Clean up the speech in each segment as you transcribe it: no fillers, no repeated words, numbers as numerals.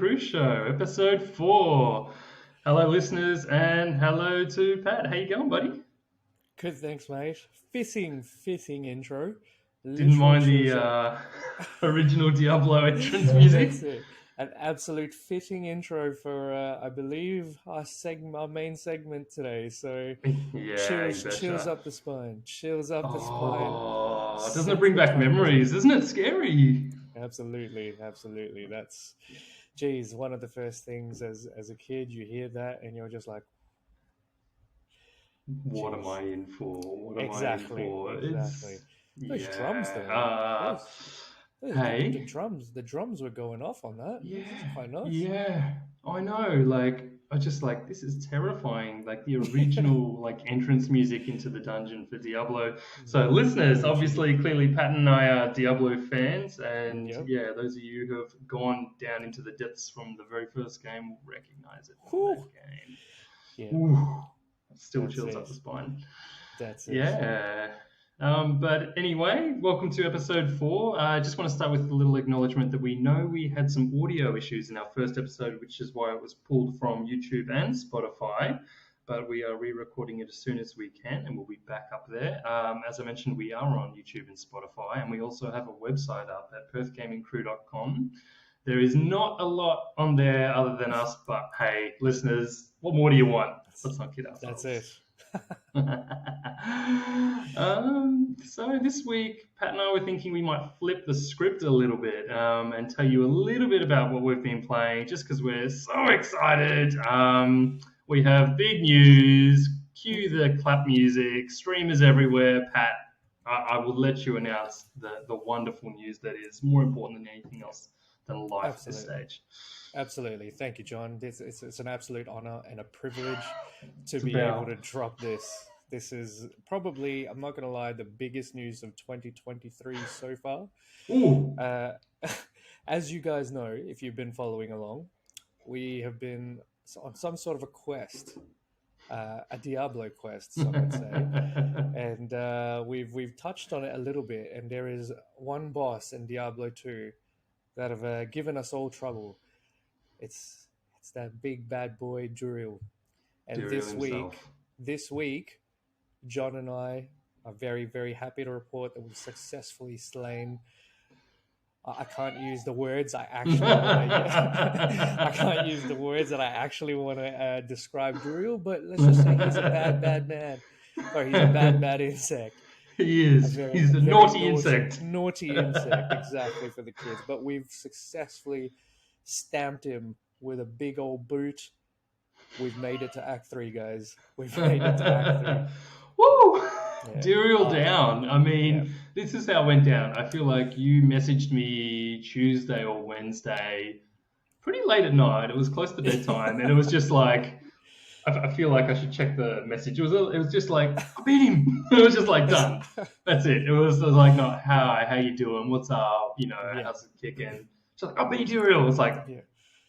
Crew Show, episode 4. Hello, listeners, and hello to Pat. How you going, buddy? Good, thanks, mate. Fitting intro. Didn't Literal mind chills the up. original Diablo entrance music. That's it. An absolute fitting intro for, I believe, our main segment today. So, Yeah, you chills betcha. up the spine. Chills up the spine. Oh, doesn't it Set bring the back tone. memories? Isn't it scary? Absolutely. That's, geez, one of the first things as a kid, you hear that and you're just like, What am geez. I in for? What am Exactly. I in for? Those drums, though. Uh, hey. The drums were going off on that. Yeah, It's quite nice. yeah, I know. Like, I just like this is terrifying. Like the original like entrance music into the dungeon for Diablo. So, listeners, obviously, clearly, Pat and I are Diablo fans, and Yep. yeah, those of you who have gone down into the depths from the very first game will recognize it from Whew. that game. Yeah, Ooh, still That's chills it. up the spine. that's it. Yeah. But anyway, welcome to episode 4. I just want to start with a little acknowledgement that we know we had some audio issues in our first episode, which is why it was pulled from YouTube and Spotify. But we are re-recording it as soon as we can, and we'll be back up there. As I mentioned, we are on YouTube and Spotify, and we also have a website up at perthgamingcrew.com. There is not a lot on there other than us, but hey, listeners, what more do you want? Let's not kid ourselves. That's it. So this week, Pat and I were thinking we might flip the script a little bit and tell you a little bit about what we've been playing, just because we're so excited. We have big news. Cue the clap music. Streamers everywhere. Pat, I will let you announce the wonderful news that is more important than anything else than life at this stage. Absolutely. Thank you, John. It's an absolute honor and a privilege to It's be about- able to drop this. This is probably, I'm not going to lie, the biggest news of 2023 so far. Ooh, As you guys know, if you've been following along, we have been on some sort of a quest, a Diablo quest, some would say. And we've touched on it a little bit, and there is one boss in Diablo 2 that have given us all trouble. It's that big bad boy Duriel. And Duriel this week, John and I are very, very happy to report that we've successfully slain. I can't use the words I actually want to. I can't use the words that I actually want to describe Duriel, but let's just say he's a bad man. Or he's a bad insect. He is. He's a naughty insect. Naughty insect, exactly, for the kids. But we've successfully stamped him with a big old boot. We've made it to Act 3, guys. We've made it to Act 3. Woo! Yeah. Duriel down. I mean, Yeah. This is how it went down. I feel like you messaged me Tuesday or Wednesday, pretty late at night. It was close to bedtime, and it was just like, I feel like I should check the message. It was just like, I beat him. It was just like done. That's it. It was like, no, how you doing? What's up? Yeah. How's it kicking? She's like, I beat Duriel. It's like, Yeah.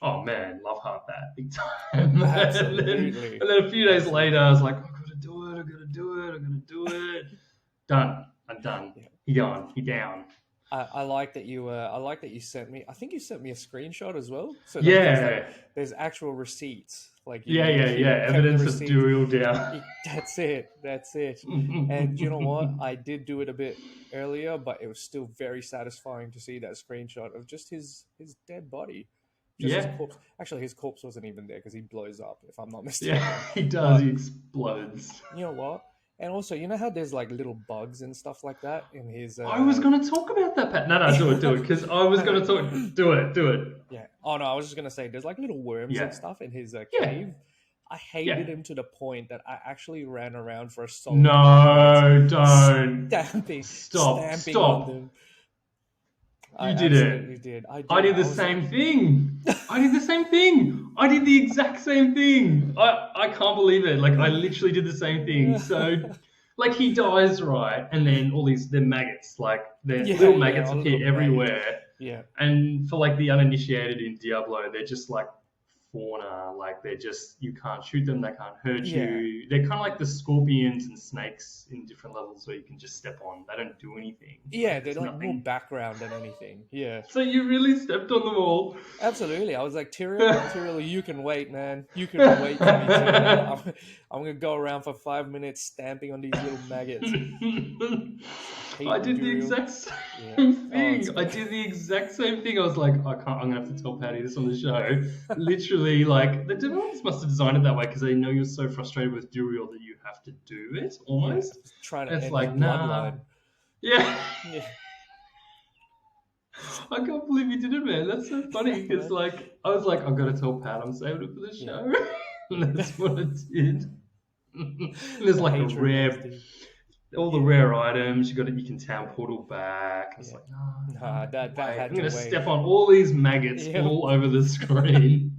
oh man, love heart that big time. Absolutely. and then a few days later, I was like, I gotta do it. Done. I'm done. Yeah. He gone. He down. I like that you sent me. I think you sent me a screenshot as well. So Yeah. there's actual receipts. Like Yeah. kept the Evidence of receipts. Duriel down. That's it. And you know what? I did do it a bit earlier, but it was still very satisfying to see that screenshot of just his dead body. Just his corpse. Actually, his corpse wasn't even there because he blows up, if I'm not mistaken. Yeah, he does. He explodes. You know what? And also, you know how there's like little bugs and stuff like that in his. I was going to talk about that, Pat. No, do it. Because I was going to talk. Do it. Yeah. Oh no, I was just gonna say there's like little worms Yeah. and stuff in his Yeah. cave. I hated him to the point that I actually ran around for a solid No, don't. stamping Stop. on them. You did it. absolutely did. I did the same thing. I did the exact same thing. I can't believe it. Like, I literally did the same thing. So, like, he dies, right? And then all they're maggots. Like, little maggots all appear little everywhere. Yeah. And for, like, the uninitiated in Diablo, they're just, like, fauna. Like they're just, you can't shoot them, they can't hurt Yeah. you. They're kind of like the scorpions and snakes in different levels where you can just step on. They don't do anything. Yeah, Like they're there's like more nothing. background than anything. Yeah. So you really stepped on them all. Absolutely. I was like, Tyrell, you can wait, man. You can wait for me, Tyrell. I'm gonna go around for 5 minutes stamping on these little maggots. I Hate did the Duriel. exact Yeah. same Oh, it's thing. I did the exact same thing. I was like, I can't. I'm gonna have to tell Patty this on the show. Literally, like the developers must have designed it that way because they know you're so frustrated with Duriel that you have to do it almost. trying to It's end like, his nah. bloodline. Yeah. Yeah. I can't believe you did it, man. That's so funny Yeah, because, man. like, I was like, I've got to tell Pat I'm saving it for the Yeah. show. And that's what I did. And there's like a hatred rare, runs deep. all the rare items. You got it. You can town portal back. It's Yeah. like, no, Nah, that had I'm to gonna wait. step on all these maggots Yep. all over the screen.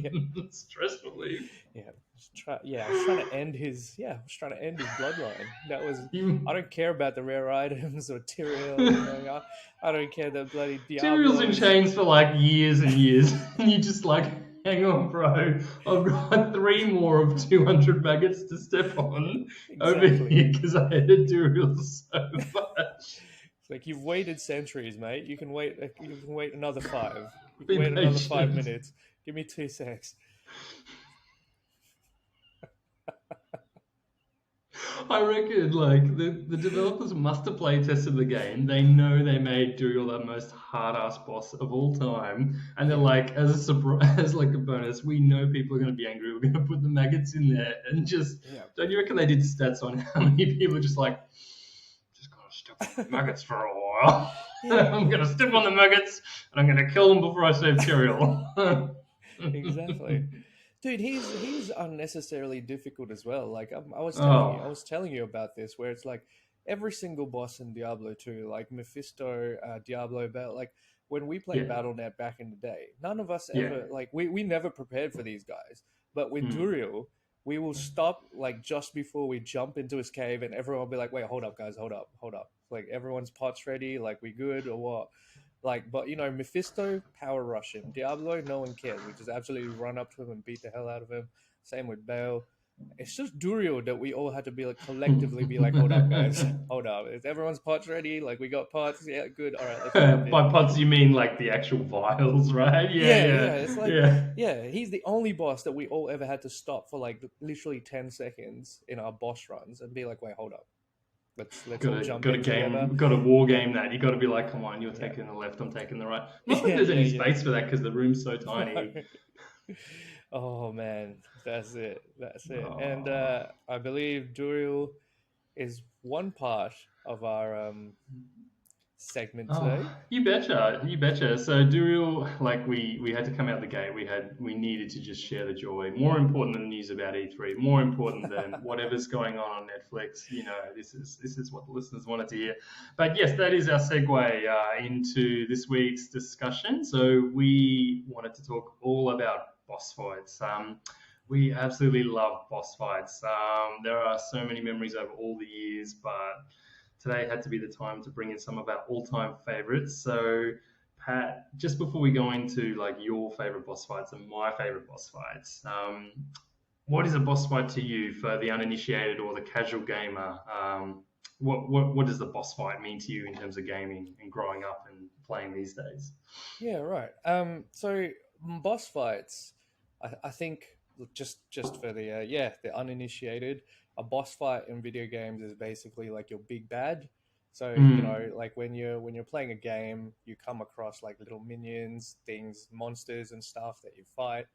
Yep. Stress relief. Yeah. I was trying to end his bloodline. That was You, I don't care about the rare items or Tyrael. You know, I don't care that bloody Duriel's Diablo in is chains for like years and years, and you just like, hang on, bro. I've got 3 more of 200 maggots to step on over exactly. here because I hated Duriel so much. It's like you've waited centuries, mate. You can wait. You can wait another 5. You Be can wait another 5 patient. minutes. Give me 2 secs. I reckon like the developers must have play tested the game. They know they made Duriel the most hard ass boss of all time, and they're like, as a surprise, as like a bonus, we know people are going to be angry. We're going to put the maggots in there, and just don't you reckon they did stats on how many people are just like, just gotta step on the maggots for a while. I'm going to step on the maggots, and I'm going to kill them before I save Duriel. Exactly. Dude, he's unnecessarily difficult as well. Like I was telling you about this, where it's like every single boss in Diablo 2, like Mephisto, Diablo, like when we played BattleNet back in the day, none of us ever like we never prepared for these guys. But with Duriel, we will stop like just before we jump into his cave, and everyone will be like, "Wait, hold up, guys, hold up." Like everyone's pots ready, like we good or what? Like, but you know, Mephisto, power rush him. Diablo, no one cares. We just absolutely run up to him and beat the hell out of him. Same with Bale. It's just Duriel that we all had to be like collectively be like, hold up, guys, hold up. Is everyone's pots ready? Like, we got pots. Yeah, good. All right, let's jump in. By pots, you mean like the actual vials, right? Yeah. It's like, he's the only boss that we all ever had to stop for like literally 10 seconds in our boss runs and be like, wait, hold up. Let's all jump in together. Got to war game that. You got to be like, come on, you're taking the left, I'm taking the right. Not that there's any space for that because the room's so tiny. Oh man, that's it. Oh. And I believe Duriel is one part of our segment today. You betcha. So Duriel, like we had to come out the gate. We needed to just share the joy. More important than the news about E3. More important than whatever's going on Netflix. You know, this is what the listeners wanted to hear. But yes, that is our segue into this week's discussion. So we wanted to talk all about boss fights. We absolutely love boss fights. There are so many memories over all the years, but today had to be the time to bring in some of our all-time favorites. So, Pat, just before we go into like your favorite boss fights and my favorite boss fights, what is a boss fight to you for the uninitiated or the casual gamer? What does the boss fight mean to you in terms of gaming and growing up and playing these days? Yeah, right. So boss fights, I think just for the uninitiated, a boss fight in video games is basically like your big bad. So you know, like when you're playing a game, you come across like little minions, things, monsters, and stuff that you fight,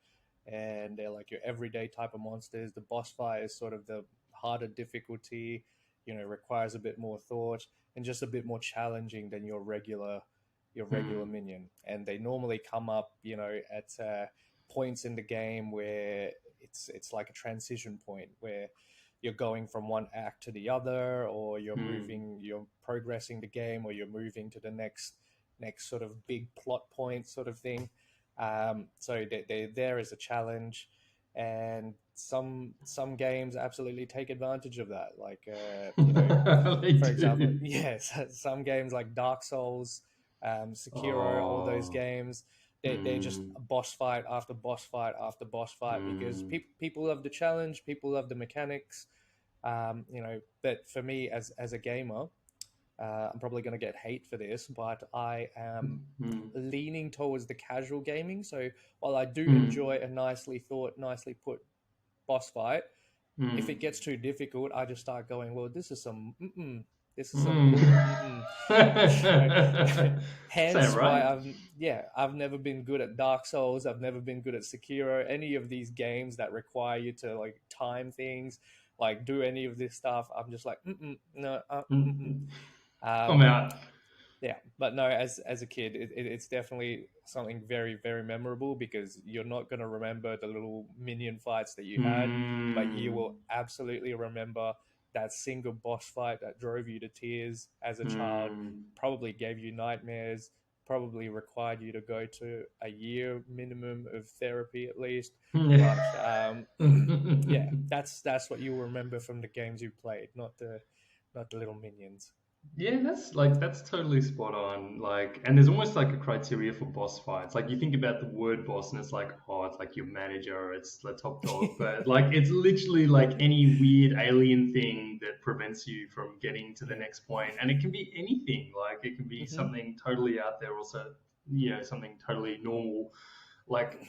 and they're like your everyday type of monsters. The boss fight is sort of the harder difficulty. You know, requires a bit more thought and just a bit more challenging than your regular minion. And they normally come up, you know, at points in the game where it's like a transition point where you're going from one act to the other, or you're progressing the game, or you're moving to the next sort of big plot point sort of thing. So they're there as a challenge, and some games absolutely take advantage of that. Like, you know, for example, yes, some games like Dark Souls, Sekiro, all those games, they're just Mm. boss fight after boss fight after boss fight because Mm. people love the challenge, people love the mechanics. But for me as a gamer, I'm probably going to get hate for this, but I am Mm. leaning towards the casual gaming. So while I do Mm. enjoy a nicely thought, nicely put boss fight, if it Mm. gets too difficult, I just start going, well, this is some Mm. bull. You know, Sound hence why right? I've never been good at Dark Souls. I've never been good at Sekiro. Any of these games that require you to like time things, like do any of this stuff, I'm just like, no, Mm. I'm um, out. yeah, but no, as a kid, it's definitely something very very memorable because you're not going to remember the little minion fights that you had, but you Mm. will absolutely remember that single boss fight that drove you to tears as a child, Mm. probably gave you nightmares, probably required you to go to a year minimum of therapy at least. But yeah, that's what you'll remember from the games you played, not the little minions. Yeah, that's totally spot on. Like, and there's almost like a criteria for boss fights. Like, you think about the word boss, and it's like, oh, it's like your manager, it's the top dog. But like, it's literally like any weird alien thing that prevents you from getting to the Yeah. next point, and it can be anything. Like, it can be Hmm. something totally out there, also, something totally normal. Like,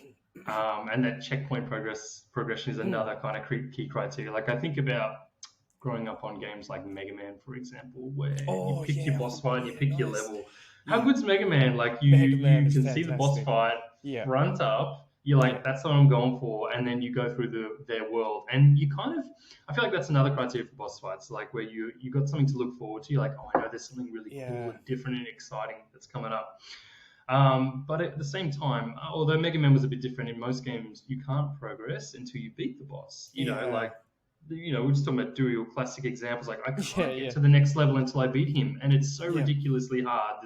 and that checkpoint progression is Mm. another kind of key criteria. Like, I think about growing up on games like Mega Man, for example, where you Oh pick your yeah, boss fight, you yeah, pick your nice. level. How Yeah, good's Mega Man? Like you Mega Man you is can see the boss fantastic. fight Yeah, front up. You're yeah, like, that's what I'm going for, and then you go through their world, and you kind of, I feel like that's another criteria for boss fights, like where you got something to look forward to. You're like, oh, I know there's something really cool yeah, and different and exciting that's coming up. But at the same time, although Mega Man was a bit different, in most games you can't progress until you beat the boss. yeah, We're just talking about Duriel, classic examples. Like, I yeah, can't get yeah, to the next level until I beat him, and it's so yeah. ridiculously hard.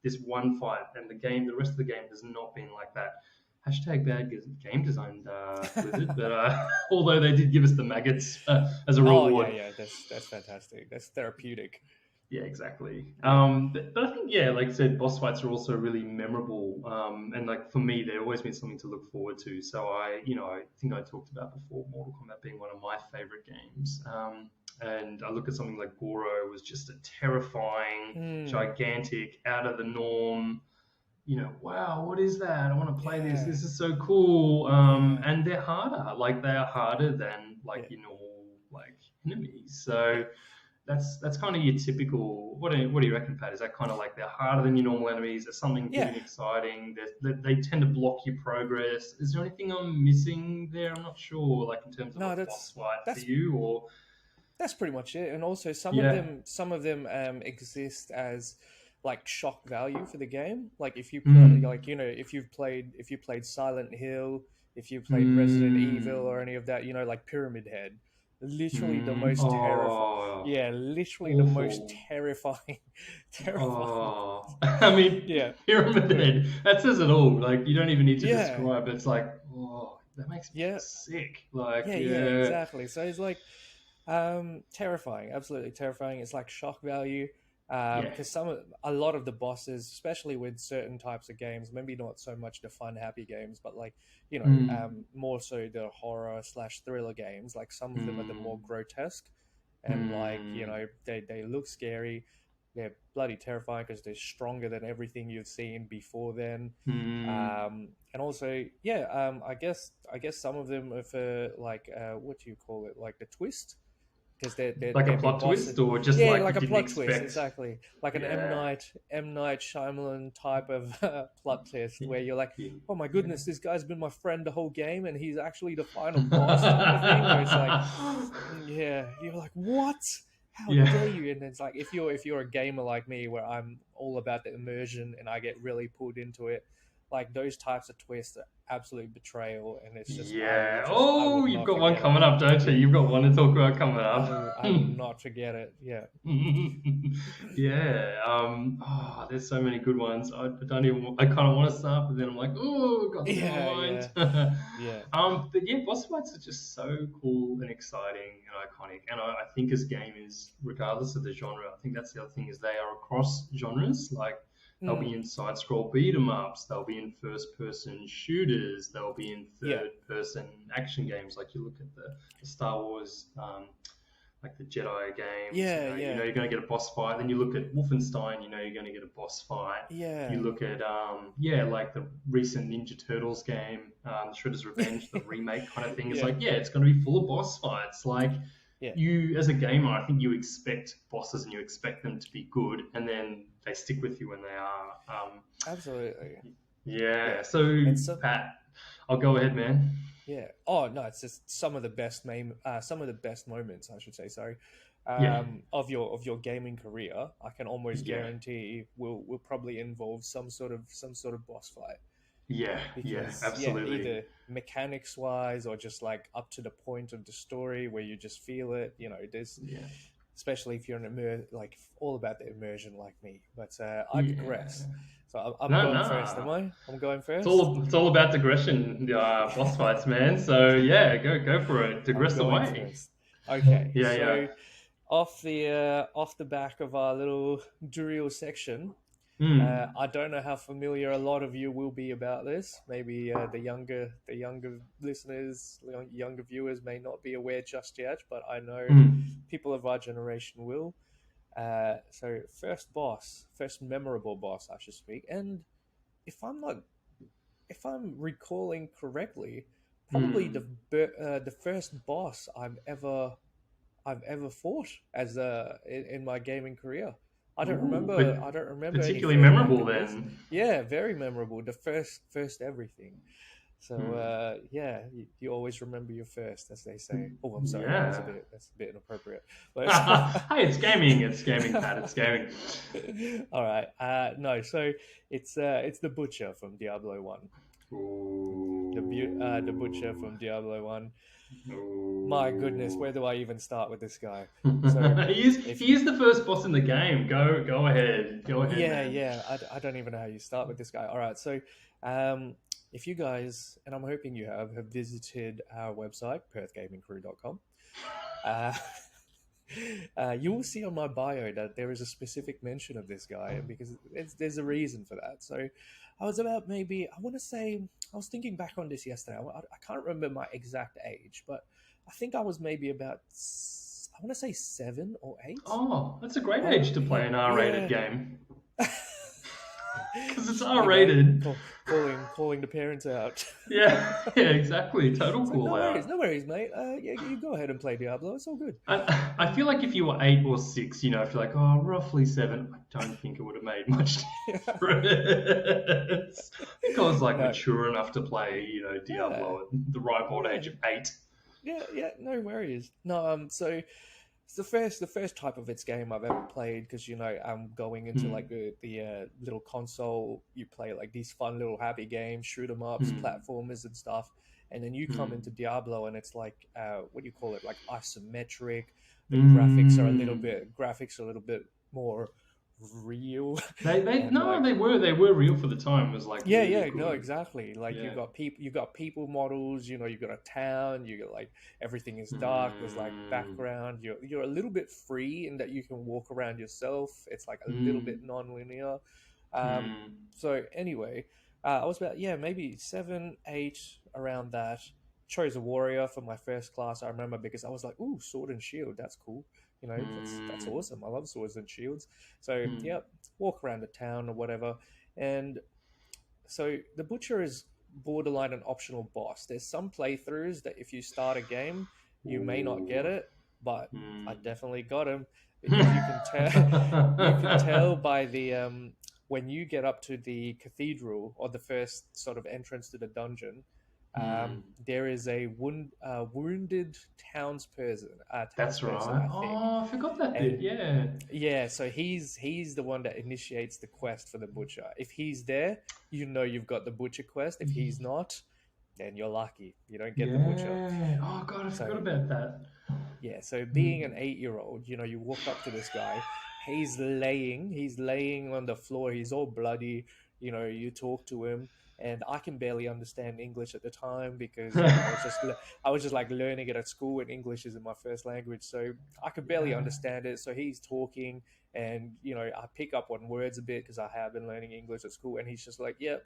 This one fight, and the rest of the game has not been like that. Hashtag bad game design, Blizzard. But although they did give us the maggots as a Oh yeah, reward, yeah. That's fantastic. That's therapeutic. yeah, exactly. Yeah, But I think, yeah, like I said, boss fights are also really memorable. And like for me, they've always been something to look forward to. So I think I talked about before Mortal Kombat being one of my favorite games. And I look at something like Goro was just a terrifying, mm, gigantic, out of the norm. Wow, what is that? I want to play this. yeah, This is so cool. yeah, And they're harder. Like they are harder than like yeah, your normal like enemies. So yeah, that's kind of your typical. What do you reckon, Pat? Is that kind of like they're harder than your normal enemies? There's something big yeah. and exciting. They tend to block your progress. Is there anything I'm missing there? I'm not sure. Like in terms of a No, boss fight for that's you, or that's pretty much it. And also yeah. some of them exist as like shock value for the game. Like if you play, Mm. like if you played Silent Hill, if you played Resident Evil Mm. or any of that, like Pyramid Head, literally the Mm. most terrifying. Oh, Yeah, literally the most awful. terrifying, terrifying Oh, boss. I mean, Yeah, Pyramid yeah, Head. That says it all. Like you don't even need to yeah, describe. It's like, oh, that makes me feel yeah, sick. Like, yeah, yeah, yeah. exactly. So it's like terrifying, absolutely terrifying. It's like shock value. Yeah. Because a lot of the bosses, especially with certain types of games, maybe not so much the fun, happy games, but like Mm, more so the horror slash thriller games. Like some of them are the more mm, grotesque, and like mm, they look scary. They're bloody terrifying because they're stronger than everything you've seen before then. mm. And also, yeah, I guess some of them are for like what do you call it? Like the twist because Like a they're big plot bosses. twist, or just Yeah, like you like a didn't plot twist, expect? exactly. Like an Yeah. M Night Shyamalan type of plot twist, Yeah. where you're like, oh my Yeah. goodness, this guy's been my friend the whole game, and he's actually the final boss, type of thing. Where it's like, yeah, you're like, what? How dare Yeah. you? And it's like if you're a gamer like me, where I'm all about the immersion and I get really pulled into it, like those types of twists are absolute betrayal, and it's just Yeah. I Oh, would you've not got one forget it. coming up, don't you? Yeah, You've got one to talk about coming up. I will not forget it. Yeah. Yeah. There's so many good ones. I don't even. I kind of want to start, but then I'm like, oh, got some in Yeah, my yeah, mind. yeah, But yeah, boss fights are just so cool and exciting and iconic. And I think as gamers, regardless of the genre, I think that's the other thing is they are across genres. Like They'll be in side-scroll beat 'em ups. They'll be in first-person shooters. They'll be in Yeah, third-person action games. Like you look at the Star Wars, like the Jedi games. yeah, You know yeah, you're going to get a boss fight. Then you look at Wolfenstein. You know you're going to get a boss fight. You yeah. look at like the recent Ninja Turtles game, Shredder's Revenge, the remake kind of thing. It's Yeah, like, yeah, it's going to be full of boss fights. Like yeah, you, as a gamer, I think you expect bosses and you expect them to be good, and then they stick with you when they are. absolutely. Yeah. Yeah, So and so Pat, I'll go ahead, man. yeah. Oh no, it's just some of the best some of the best moments, I should say. Sorry, Yeah. of your gaming career. I can almost Yeah. guarantee will probably involve some sort of boss fight Yeah. Yeah. because yeah, Absolutely. either mechanics wise or just like up to the point of the story where you just feel it. You know, there's Yeah. especially if you're an like all about the immersion like me. But I Yeah. digress. So I'm No, going first, am no. I? I'm going It's first. all about digression, boss fights, man. So yeah, go for it. I'm Digress going away. first. Okay, Yeah. Yeah. so off the back of our little Duriel section, Hmm. I don't know how familiar a lot of you will be about this. Maybe the younger listeners, younger viewers may not be aware just yet, but I know Hmm. people of our generation will. So first memorable boss, I should speak. And if I'm not, if I'm recalling correctly, probably Hmm. the first boss I've ever fought as in my gaming career. Ooh, but I don't remember any particularly further back memorable than this. then. Yeah, very memorable. The first everything. So Hmm. yeah, you always remember your first, as they say. Oh, I'm sorry, Yeah. that's a bit inappropriate. But Hey, it's gaming. It's gaming, Pat. It's gaming. all right, no, so it's the butcher from Diablo One. The butcher Ooh. from Diablo One. My goodness, Ooh. where do I even start with this guy? So if He is the first boss in the game. Go ahead. Go ahead, yeah, man. yeah. I don't even know how you start with this guy. All right, so um, if you guys, and I'm hoping you have visited our website, perthgamingcrew.com, uh, you will see on my bio that there is a specific mention of this guy, and because there's a reason for that. So I was about maybe, I want to say, I was thinking back on this yesterday. I can't remember my exact age, but I think I was maybe about, I want to say 7 or 8. Oh, that's a great I, age to yeah, play an R-rated yeah. game because it's You know, R-rated. calling the parents out. Yeah, yeah, exactly. Total It's like call out. no worries, mate. Yeah, you go ahead and play Diablo. It's all good. I feel like if you were 8 or 6, if you're like, oh, roughly 7, I don't think it would have made much difference. I think I was like No, mature enough to play, yeah, Diablo at the ripe old yeah, age of 8. yeah. No worries. No, so it's the first type of its game I've ever played because I'm going into like Hmm. the little console. You play like these fun little happy games, shoot 'em ups, Hmm. platformers and stuff, and then you come into Hmm. Diablo and it's like what do you call it? Like isometric. The Hmm. graphics are a little bit more real, They and no, like they were real for the time. It was like yeah, really yeah, no, good. exactly. Like Yeah. you got people models. You got a town. You got like everything is dark. There's like Hmm. background. You're a little bit free in that you can walk around yourself. It's like a little bit Hmm. non-linear. Um, Hmm. so anyway, I was about yeah maybe 7, 8 around that. Chose a warrior for my first class. I remember because I was like, ooh, sword and shield. That's cool. That's Hmm. awesome. I love swords and shields. So Hmm. yeah, walk around the town or whatever. And so the butcher is borderline an optional boss. There's some playthroughs that if you start a game, you may not get Ooh. it, but I Hmm. definitely got him because you can tell you can tell by the when you get up to the cathedral or the first sort of entrance to the dungeon. Hmm. There is a wounded That's townsperson, right. I think, Oh, I forgot that bit. and Yeah. yeah, so he's the one that initiates the quest for the butcher. If he's there, you've got the butcher quest. If he's not, then you're lucky. You don't get the butcher. Yeah. Oh God, I forgot So about that. yeah, so being an Hmm. 8-year-old, you walk up to this guy. He's laying on the floor. He's all bloody. You talk to him, and I can barely understand English at the time because I was just like learning it at school, and English isn't my first language, so I could barely Yeah. understand it. So he's talking, and I pick up on words a bit because I have been learning English at school, and he's just like, "Yep,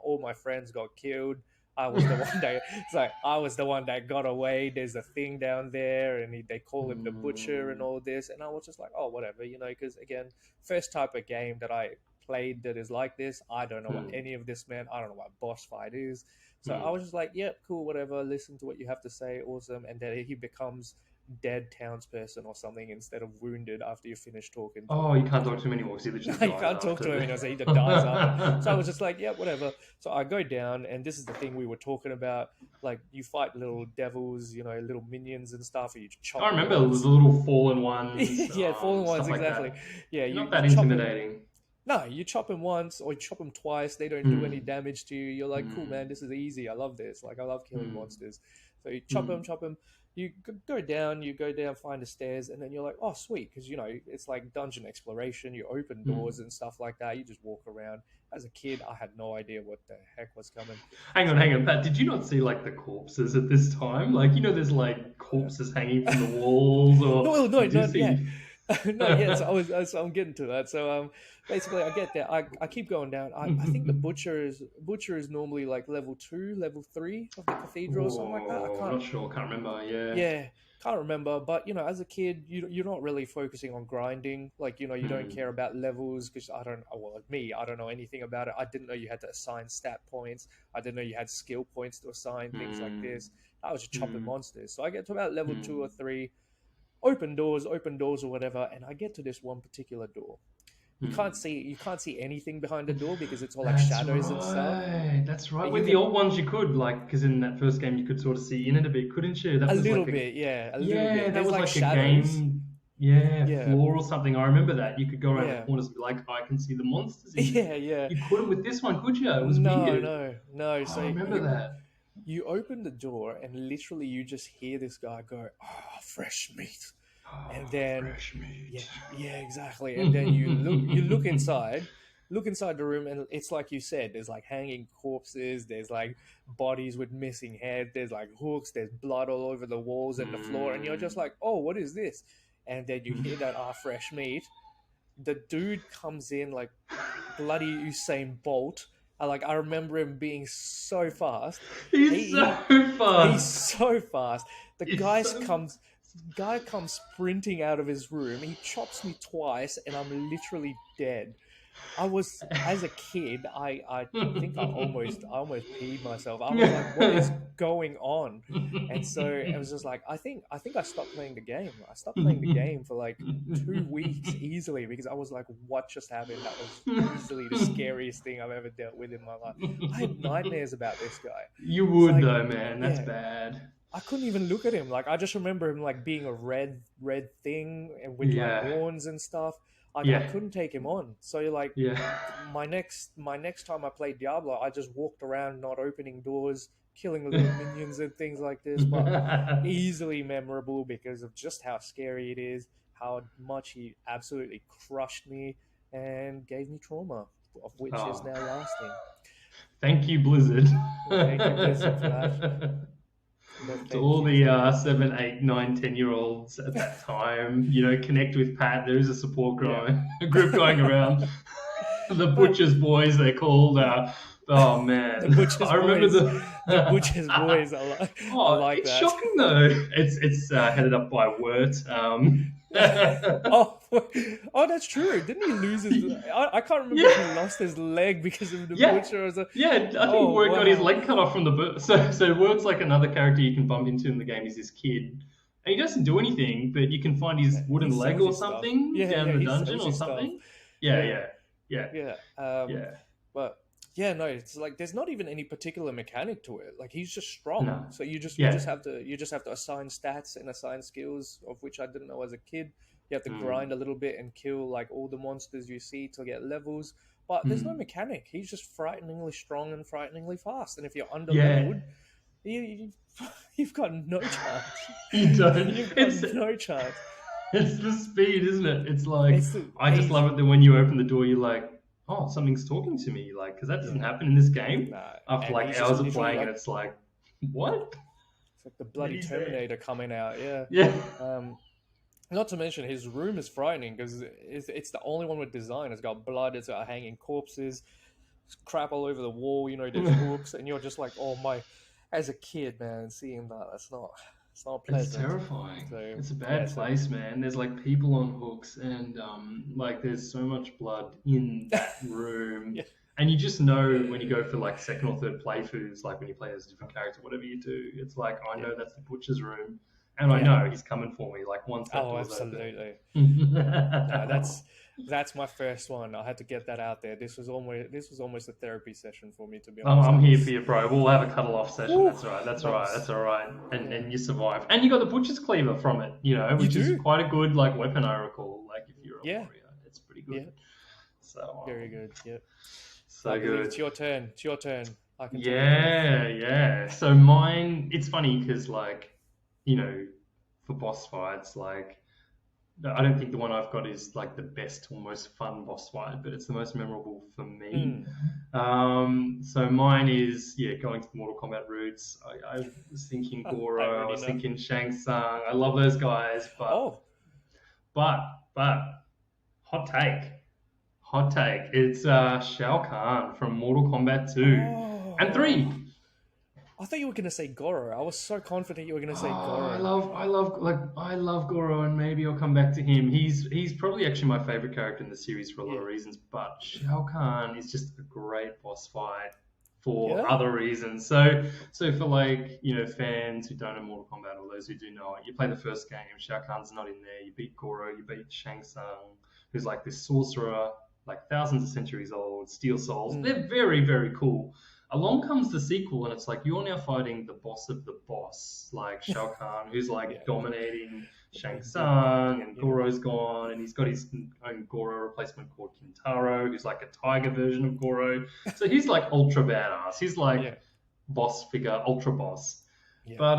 all my friends got killed. I was the one that it's like I was the one that got away. There's a thing down there, and they call him the butcher and all this." And I was just like, "Oh, whatever," because again, first type of game that I played that is like this. I don't know what Hmm. any of this meant. I don't know what boss fight is. So I Hmm. was just like, "Yep, cool, whatever. Listen to what you have to say, awesome." And then he becomes dead townsperson or something instead of wounded after you finish talking to Oh, him. you can't talk to him anymore because he literally You dies can't talk to him, after. he either dies after. So I was just like, yeah, whatever. So I go down, and this is the thing we were talking about. Like, you fight little devils, little minions and stuff, and you chop I them remember the once. little fallen ones, Yeah, fallen ones, stuff like exactly. that. Yeah, They're you, not you that chop them. intimidating. No, you chop them once or you chop them twice. They don't do any Hmm. damage to you. You're like, cool, man, Hmm. this is easy. I love this. Like, I love killing Hmm. monsters. So you Hmm. chop them. You go down, find the stairs, and then you're like, oh, sweet, because it's like dungeon exploration. You open doors Hmm. and stuff like that. You just walk around. As a kid, I had no idea what the heck was coming. Hang So on, Pat. Did you not see like the corpses at this time? Like, there's like corpses hanging from the uh, walls, or no, did you not yet. see? Not yet. So I'm getting to that. So basically, I get there. I keep going down. I think the butcher is normally like level 2, level 3 of the cathedral or something like that. I Oh, can't. not sure. Can't remember. Yeah. Yeah, can't remember. But as a kid, you're not really focusing on grinding. Like you don't Hmm. care about levels because I don't. Well, like me, I don't know anything about it. I didn't know you had to assign stat points. I didn't know you had skill points to assign things like Hmm. this. I was just chopping Hmm. monsters. So I get to about level 2 or 3, open doors or whatever, and I get to this one particular door. You can't Hmm. see anything behind the door because it's all like That's shadows and stuff. right. That's right. But you With the can old ones, you could like, because in that first game, you could sort of see in it a bit, couldn't you? That a was little like a bit, yeah, a little yeah, bit. that There's was like like a shadows. game, yeah, Yeah, floor or something. I remember that. You could go around the yeah, corners and be like, I can see the monsters in here. yeah, yeah. You couldn't with this one, could you? It was No, weird. no, no. Oh, I So remember that. you open the door and literally you just hear this guy go, "Oh, fresh meat," and Oh, then fresh yeah, meat. yeah, exactly. And then you look inside, the room, and it's like you said. There's like hanging corpses. There's like bodies with missing head. There's like hooks. There's blood all over the walls and the floor, and you're just Mm. like, "Oh, what is this?" And then you hear that fresh meat. The dude comes in like bloody Usain Bolt. I remember him being so fast. He's He, so he he's fast. so fast. The He's guy so comes sprinting out of his room. He chops me twice, and I'm literally dead. As a kid, I think I almost peed myself. I was like, what is going on? And so it was just like I think I stopped playing the game. I stopped playing the game for like 2 weeks easily because I was like, what just happened? That was easily the scariest thing I've ever dealt with in my life. I had nightmares about this guy. You It's would like, though, man. That's yeah, bad. I couldn't even look at him. Like I just remember him like being a red thing and with like Yeah. horns and stuff. Like I Yeah. couldn't take him on. So like Yeah. my next time I played Diablo, I just walked around not opening doors, killing little minions and things like this, but easily memorable because of just how scary it is, how much he absolutely crushed me and gave me trauma, of which is Oh, now lasting. thank you, Blizzard. Thank you, Blizzard, for that. No, To all thank you. the 7, 8, 9, 10-year-olds at that time, connect with Pat. There is a support Yeah. a group going around. The But Butcher's Boys, they're called. Oh the man, butcher's I remember boys, the. the butcher's boys. I Oh, like it's that. shocking though. It's headed up by Wirt. Oh, oh, that's true. Didn't he lose his? I can't remember if he Yeah, lost his leg because of the yeah, butcher or something. yeah. I think Oh Wirt got his wow. leg cut off from the so Wirt's like another character you can bump into in the game. He's this kid, and he doesn't do anything, but you can find his He wooden leg sells or his stuff. something Yeah, down yeah. in the He dungeon sells or his stuff. something. Yeah, Yeah, yeah, yeah, yeah. yeah. But yeah, no, it's like there's not even any particular mechanic to it. Like he's just strong. No, So you just yeah. have to assign stats and assign skills, of which I didn't know as a kid. You have to grind Mm, a little bit and kill like all the monsters you see to get levels. But there's no mm. mechanic. He's just frighteningly strong and frighteningly fast. And if you're under Yeah, leveled, you you've got no chance. you don't. You've got no chance. It's the speed, isn't it? It's like It's the I just easy. love it that when you open the door, you're like, oh, something's talking to me, like, because that doesn't Yeah, happen in this game. nah, After and like he's just hours of literally playing, and like it's like, what? it's like the And then bloody he's there. Terminator coming out. Yeah. Yeah. Um, Not to mention his room is frightening because it's the only one with design. It's got blood. It's got hanging corpses, crap all over the wall. There's hooks, and you're just like, oh my. As a kid, man, seeing that, it's not It's pleasant. terrifying. So It's a yeah, bad so place, man. There's like people on hooks, and like there's so much blood in that room. yeah, And you just know when you go for like second or third playthroughs, like when you play as a different character, whatever you do, it's like I yeah, know that's the butcher's room, and I yeah. know he's coming for me. Like once that Oh, door's open. absolutely. No, that's my first one. I had to get that out there. This was almost a therapy session for me, to be Oh, honest. I'm here for you, bro. We'll have a cuddle off session. Whew, That's all right. That's all that right. That's was all right. And yeah. and you survive. And you got the butcher's cleaver from it, You which is do? quite a good like weapon, I recall. Like if you're a Yeah, warrior, it's pretty yeah, good. So very good. Yeah, I so believe good. it's your turn. It's your turn. I can take it away. Yeah, yeah. So mine, it's funny because like, you know, for boss fights, like I don't think the one I've got is like the best or most fun boss fight, but it's the most memorable for me. Mm. So mine is going to the Mortal Kombat roots. I was thinking I Goro, I already was know. thinking Shang Tsung. I love those guys, but Oh, but but hot take, hot take. It's Shao Kahn from Mortal Kombat 2 and oh! 3. I thought you were gonna say Goro. I was so confident you were gonna say Oh, Goro. I love Goro, and maybe I'll come back to him. He's probably actually my favorite character in the series for a lot Yeah, of reasons, but Shao Kahn is just a great boss fight for yeah. other reasons. So for like fans who don't know Mortal Kombat or those who do know it, you play the first game. Shao Kahn's not in there. You beat Goro. You beat Shang Tsung, who's like this sorcerer, like thousands of centuries old, steel souls. Mm. They're very very cool. Along comes the sequel, and it's like you're now fighting the boss of the boss, like Shao Kahn, who's Yeah, like dominating Shang big big bad. Tsung, and Yeah, Goro's gone, and he's got his own Goro replacement called Kintaro, who's like a tiger version of Goro. So he's like ultra badass. He's like yeah, boss figure, ultra boss. yeah. But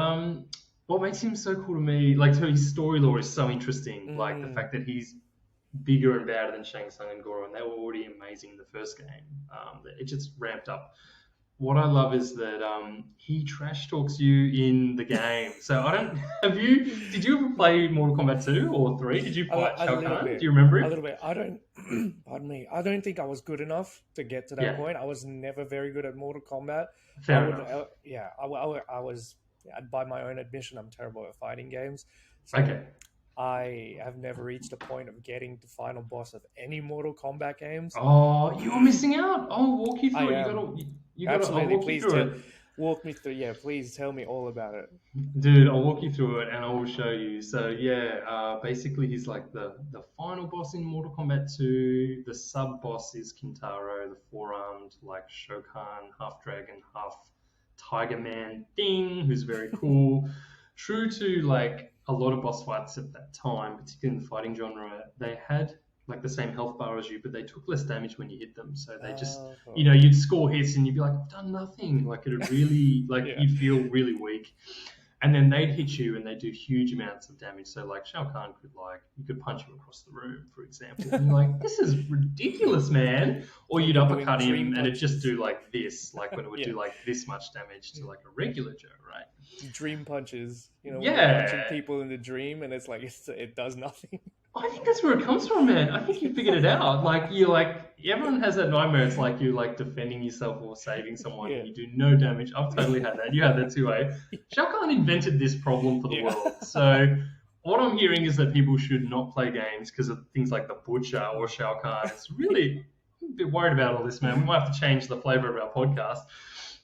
what makes him so cool to me, like so his story lore is so interesting, like the Mm. fact that he's bigger and badder than Shang Tsung and Goro, and they were already amazing in the first game. It just ramped up. What I love is that he trash talks you in the game. So I don't did you ever play Mortal Kombat 2 or 3? Did you fight A Shao little Kahn? Do bit, you remember a him? little bit. I don't. Pardon me. I don't think I was good enough to get to that Yeah, point. I was never very good at Mortal Kombat. I fair would. enough. Yeah. I was. By my own admission, I'm terrible at fighting games. So Okay. I have never reached a point of getting the final boss of any Mortal Kombat games. Oh, you're missing out. I'll walk you I through it. am. I'll Absolutely. walk you Please through it. walk me through. Yeah, please tell me all about it. Dude, I'll walk you through it and I will show you. So yeah, basically he's like the final boss in Mortal Kombat 2. The sub boss is Kintaro, the four-armed like Shokan, half dragon, half tiger man thing, who's very cool. True to like a lot of boss fights at that time, particularly in the fighting genre, they had like the same health bar as you, but they took less damage when you hit them. So they just, Oh. you'd score hits and you'd be like, I've done nothing. Like it'd really, like Yeah. you'd feel really weak. And then they'd hit you and they do huge amounts of damage. So like Shao Kahn you could punch him across the room, for example. And you're like, this is ridiculous, man. Or Like you'd you're doing uppercut dream him and it'd just punches. do like this, like when it would Yeah. do like this much damage to like a regular Joe, right? Dream punches. When you're punching Yeah. people in the dream, and it's like it does nothing. I think that's where it comes from, man. I think you figured it out. Everyone has that nightmare. It's like you're like defending yourself or saving someone Yeah, and you do no damage. I've totally had that. You had that too, eh? Shao Kahn invented this problem for the yeah. world. So what I'm hearing is that people should not play games because of things like the Butcher or Shao Kahn. It's really I'm a bit worried about all this, man. We might have to change the flavor of our podcast.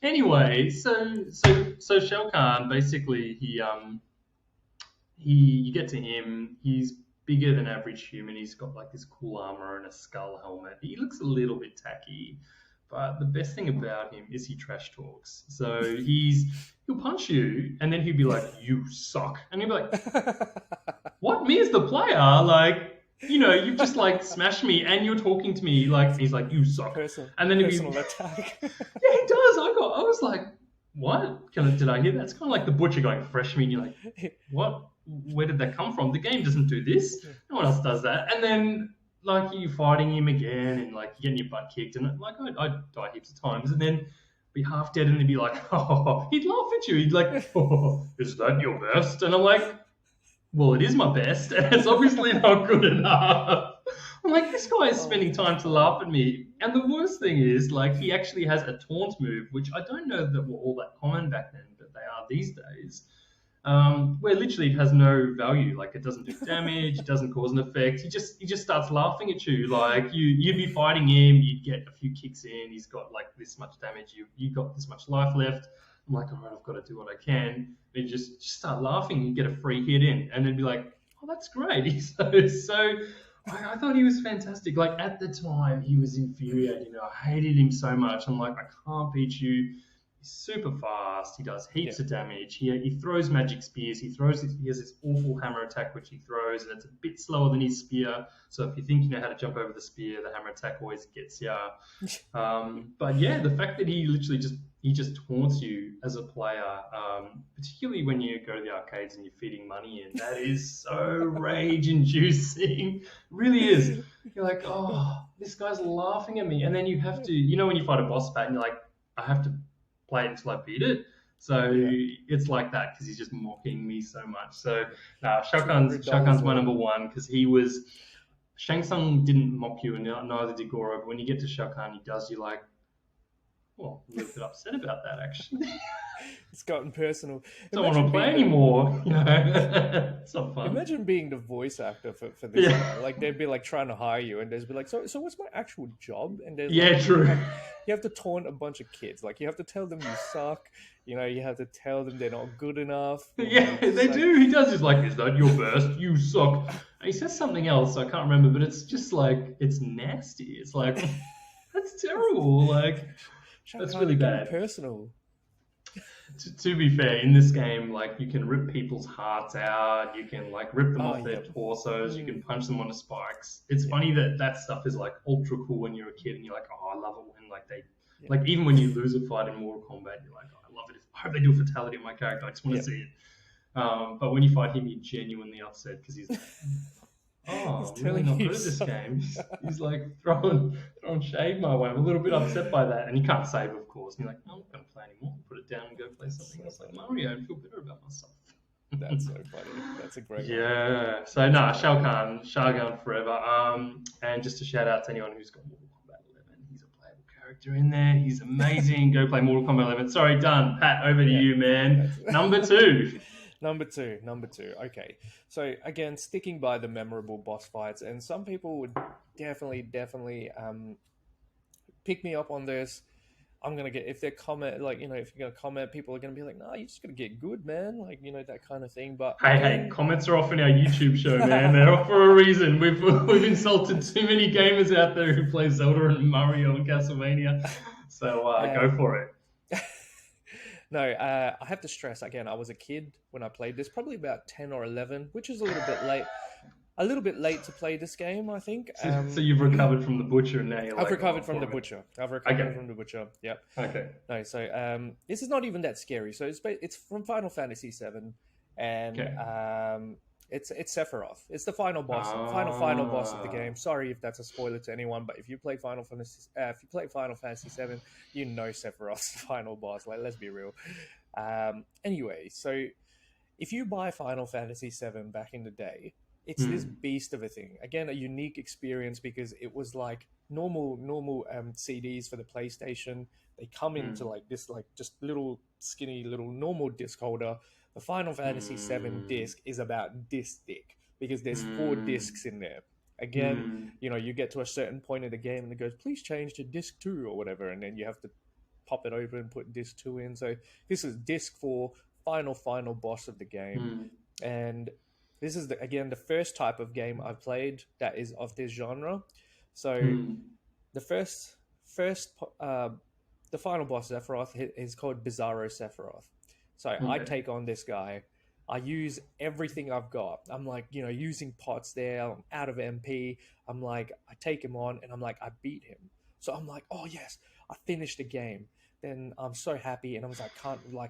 Anyway, so Shao Kahn basically you get to him. He's bigger than average human. He's got like this cool armor and a skull helmet. He looks a little bit tacky, but the best thing about him is he trash talks. So he'll punch you, and then he'll be like, "You suck," and you'll be like, "What? Me as the player? Like, you've just like smashed me, and you're talking to me like he's like, you suck." And then if you, Personal attack. yeah, he does. I was like, what? Did I hear that? It's kind of like the butcher going fresh meat. And you're like, what? Where did that come from? The game doesn't do this. No one else does that. And then like you fighting him again, and like you're getting your butt kicked, and like I'd die heaps of times, and then be half dead, and he'd be like, oh, he'd laugh at you. He'd like, oh, is that your best? And I'm like, well, it is my best, and it's obviously not good enough. I'm like, this guy is Oh, spending that's time to funny. laugh at me. And the worst thing is, like, he actually has a taunt move, which I don't know that were all that common back then, but they are these days. Where literally it has no value. Like, it doesn't do damage, it doesn't cause an effect. He just starts laughing at you. Like, you'd be fighting him, you'd get a few kicks in. He's got like this much damage. You got this much life left. I'm like, all right, I've got to do what I can. Then just start laughing and get a free hit in, and then be like, oh, that's great. I thought he was fantastic. Like at the time, he was infuriating. I hated him so much. I'm like, I can't beat you. He's super fast. He does Yeah, heaps of damage. He throws magic spears. He has this awful hammer attack which he throws, and it's a bit slower than his spear. So if you think you know how to jump over the spear, the hammer attack always gets you. But yeah, the fact that he just taunts you as a player, particularly when you go to the arcades and you're feeding money in, that is so rage inducing. Really is. You're like, oh, this guy's laughing at me, and then you have to, when you fight a boss fight, and you're like, I have to play it until I beat it. So yeah. it's like that because he's just mocking me so much. So Shao $200 Kahn's my though. number one because he was Shang Tsung didn't mock you, and neither did Goro. But when you get to Shao Kahn, he does you like, well, a little bit upset about that actually. It's gotten personal. Don't want to Imagine play being the anymore. It's not fun. Imagine being the voice actor for this guy. Yeah, Like they'd be like trying to hire you, and they'd be like, "So what's my actual job?" And there's like, yeah, true. you have to taunt a bunch of kids. Like you have to tell them you suck. You have to tell them they're not good enough. Yeah, It's they like, do. He does. He's like, "Is that your best? You suck." And he says something else. I can't remember, but it's just like it's nasty. It's like that's terrible. Like Shao that's Kahn, really you're getting bad. personal. To be fair, in this game, like you can rip people's hearts out, you can like rip them Oh, off their yep. torsos, you can Mm, punch them onto spikes. It's yep. funny that that stuff is like ultra cool when you're a kid and you're like, oh, I love it when like they, Yep. like even when you lose a fight in Mortal Kombat, you're like, oh, I love it. I hope they do a fatality on my character. I just want to Yep. see it. But when you fight him, you're genuinely upset because he's like, He's oh, I'm really telling not you good at this so. game. He's like throwing shade my way. I'm a little bit upset by that. And you can't save, of course. And you're like, no, I'm not going to play anymore. Put it down and go play That's something so else like funny. Mario and feel better about myself. That's so funny. That's a great one. Yeah. So, That's a nah, great Shao one. Kahn, Shao Kahn forever. And just a shout out to anyone who's got Mortal Kombat 11. He's a playable character in there. He's amazing. Go play Mortal Kombat 11. Sorry, done. Pat, over to Yeah, you, man. that's Number two. number two. Number two. Okay, so again, sticking by the memorable boss fights, and some people would definitely pick me up on this. I'm gonna get if they're comment like if you're gonna comment, people are gonna be like, "No, you just gotta get good, man." Like that kind of thing. But Hey, again, comments are off in our YouTube show, man. They're off for a reason. We've insulted too many gamers out there who play Zelda and Mario and Castlevania. So go um, for it. no, I have to stress again. I was a kid when I played this, probably about 10 or 11, which is a little bit late. A little bit late to play this game, I think. So you've recovered from the butcher, and now you're I've like, oh, recovered I'm from the pouring it. butcher. I've recovered Okay, from the butcher. Yep. okay. No, so this is not even that scary. So it's from Final Fantasy VII, and Okay. it's Sephiroth. It's the final boss, final boss of the Ah, game. Sorry if that's a spoiler to anyone, but if you play Final Fantasy VII, you know Sephiroth's the final boss. Like, let's be real. Anyway, so if you buy Final Fantasy VII back in the day, it's this hmm, beast of a thing. Again, a unique experience because it was like normal CDs for the PlayStation. They come into hmm, like this, like just little skinny little normal disc holder. The Final Fantasy VII hmm, disc is about this thick because there's four hmm, discs in there. Again, hmm, you get to a certain point in the game and it goes, please change to disc two or whatever, and then you have to pop it open and put disc two in. So this is disc four, final boss of the game, hmm, and this is again the first type of game I've played that is of this genre. So hmm. the first the final boss Sephiroth is called Bizarro Sephiroth. So I Okay. take on this guy. I use everything I've got. I'm like, using pots there. I'm out of MP. I'm like, I take him on and I'm like, I beat him. So I'm like, oh yes, I finished the game. then I'm so happy, and I was